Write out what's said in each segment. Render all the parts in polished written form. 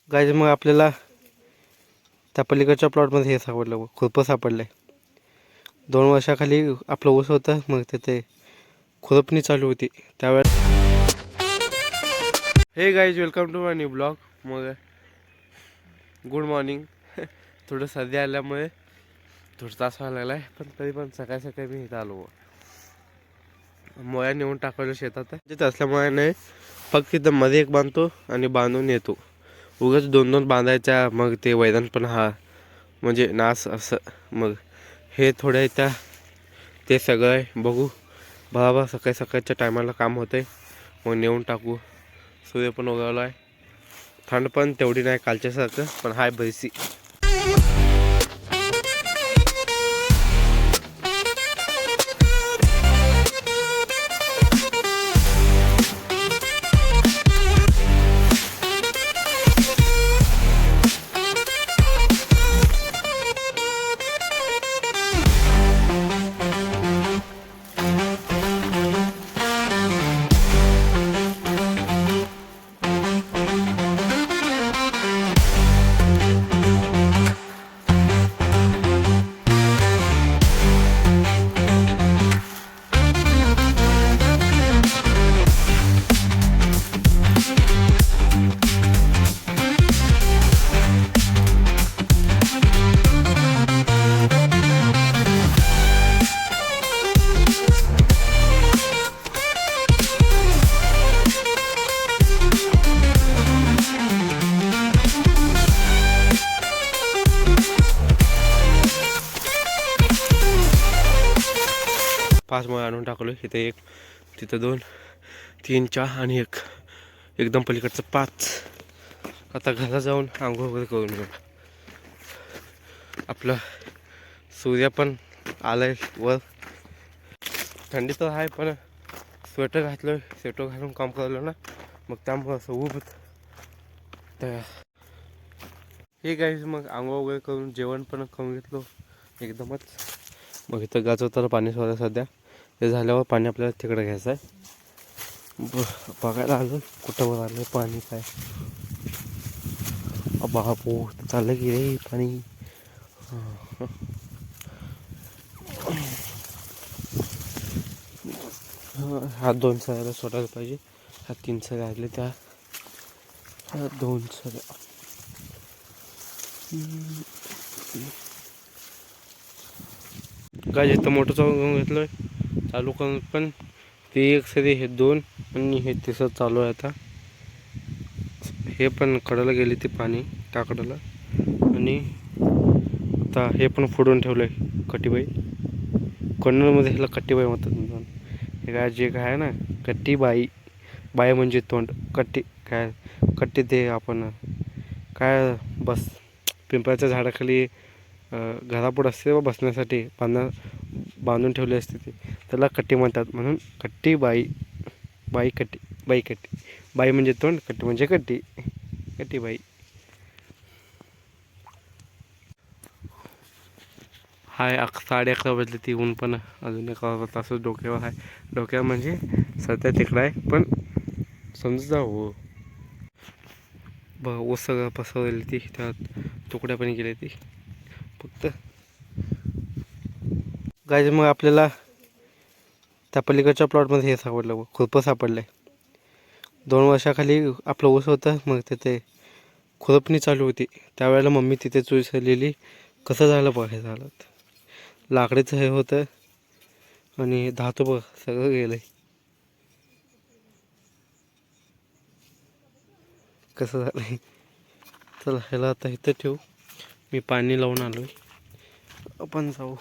Guys मग आपल्याला त्या पलीकडच्या प्लॉटमध्ये हे सापडलं, खुरपं सापडलंय. 2 वर्षाखाली आपलं ऊस होतं, मग तिथे खुरपणी चालू होती त्यावेळेस. Hey guys, welcome to my new blog. मग गुड मॉर्निंग. थोडं सर्दी आल्यामुळे थोडं त्रास व्हायला लागला आहे, पण तरी पण सकाळी सकाळी मी इथं आलो. मोया नेऊन टाकवलं शेतात तिथं असल्यामुळे नाही, फक्त तिथं मध्ये एक बांधतो आणि बांधून येतो. उगाच 2-2 बांधायच्या, मग ते वैदान पण म्हणजे नास असं. मग हे थोड्या त्या ते सगळं बघू बाबा. सकाळी सकाळच्या टायमाला काम होतंय, मग नेऊन टाकू. सूर्य पण उगवला आहे, थंड पण तेवढी नाही कालच्यासारखं, पण हाय बरीचशी. पाच मळ आणून टाकलो. इथे 1, तिथं 2, 3, 4 आणि 1, एकदम पलीकडचं 5. आता घरात जाऊन आंघोळ वगैरे करून घेऊ. आपलं सूर्य पण आलाय वर. थंडी तर आहे, पण स्वेटर घातलं, स्वेटर घालून काम करलं ना, मग त्यामुळं असं उभं. तर हे गाईज, मग आंघोळ वगैरे करून जेवण पण खाऊन घेतलो एकदमच. मग इथं गाजवताना पाणी सोडा सध्या. ते झाल्यावर पाणी आपल्याला तिकडे घ्यायचं आहे. बघायला आलो कुठं वर आलं पाणी काय. बापू चाललं की रे पाणी. हा 2 सऱ्याला सोडायला पाहिजे. हा 3 सऱ्या राहिले, त्या 2 सऱ्या. काय इथं मोटर चालू घेतलोय, चालू करून पण ते 1 सरी, हे 2 आणि हे 3 चालू आहे. आता हे पण कडेला गेली ती पाणी टाकडाला. आणि आता हे पण फोडून ठेवलंय कट्टीबाई. कन्नडमध्ये ह्याला कट्टीबाई म्हणतात. हे काय जे काय आहे ना, कट्टीबाई. बाई म्हणजे तोंड, कट्टी काय कट्टी ते आपण काय बस पिंपळाच्या झाडाखाली घरापुढं असते व बसण्यासाठी बांधून ठेवली असते ती, त्याला कट्टी म्हणतात. म्हणून कट्टी बाई. बाई कट्टी, बाई कट्टी. बाई म्हणजे तोंड, कट्टी म्हणजे कट्टी, कट्टी बाई. हाय 11:30 वाजले. ती ऊन पण अजून 1 तासच डोक्यावर आहे. डोक्यावर म्हणजे सध्या तिकडं आहे, पण समजत जा हो. ऊस सगळं पसरवली ती, त्यात तुकड्या पण गेले ती फक्त. गाईज मग आपल्याला त्या पलीकडच्या प्लॉटमध्ये हे सापडलं, खुरपं सापडलंय. 2 वर्षाखाली आपलं ऊस होतं, मग तिथे खुरपणी चालू होती त्यावेळेला मम्मी तिथेच विसरलेली. कसं झालं बघायचं झालं. लाकडीचं हे होतं आणि धातू बघ सगळं गेलंय. कसं झालंय. चला ह्याला आता इथं ठेवू. मी पाणी लावून आलोय, आपण जाऊ.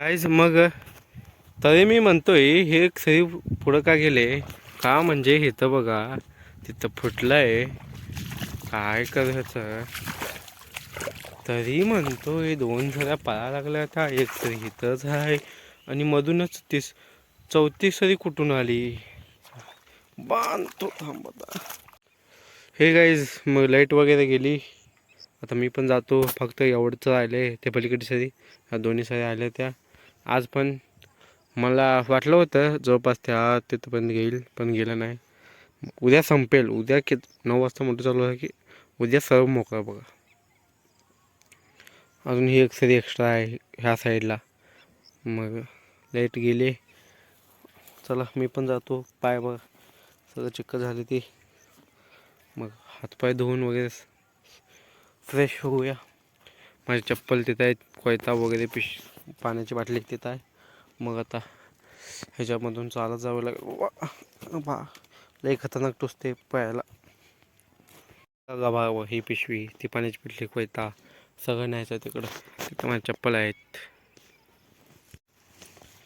काहीच मग तरी मी म्हणतोय हे सरी पुढं का गेले का म्हणजे इथं बघा तिथं फुटलंय काय करायचं. तरी म्हणतोय 2 सऱ्या पळा लागल्या आता एक सरी इथंच आहे आणि मधूनच चौथी सरी कुठून आली बांधतो थांबता. हे गाईज मग लाईट वगैरे गेली. आता मी पण जातो. फक्त एवढंच राहिले ते पलीकडे सरी ह्या दोन्ही सरी आल्या त्या. आज पण मला वाटलं होतं जवळपास त्या तिथपर्यंत घेईल पण गेलं नाही. उद्या संपेल. उद्या 9 वाजता मोठं चालू आहे की उद्या सर्व मोकळा बघा. अजून ही एक सरी एक्स्ट्रा आहे ह्या साईडला. मग लाईट गेली. चला मी पण जातो. पाय बघा सगळं चिक्कल झाले ती. मग हातपाय धुवून वगैरे फ्रेश होऊया. माझी चप्पल तिथं आहेत. कोयता वगैरे पाण्याची बाटली तिथं आहे. मग आता ह्याच्यामधून चालत जावं लागेल. लई खतरनाक टोचते पायाला. बघा ही पिशवी ती पाण्याची पिशवी कोयता सगळं न्यायचं तिकडं. तिथं माझ्या चप्पल आहेत.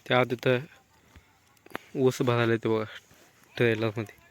त्या तिथं ऊस भरायला येते बघा ट्रेलरमध्ये.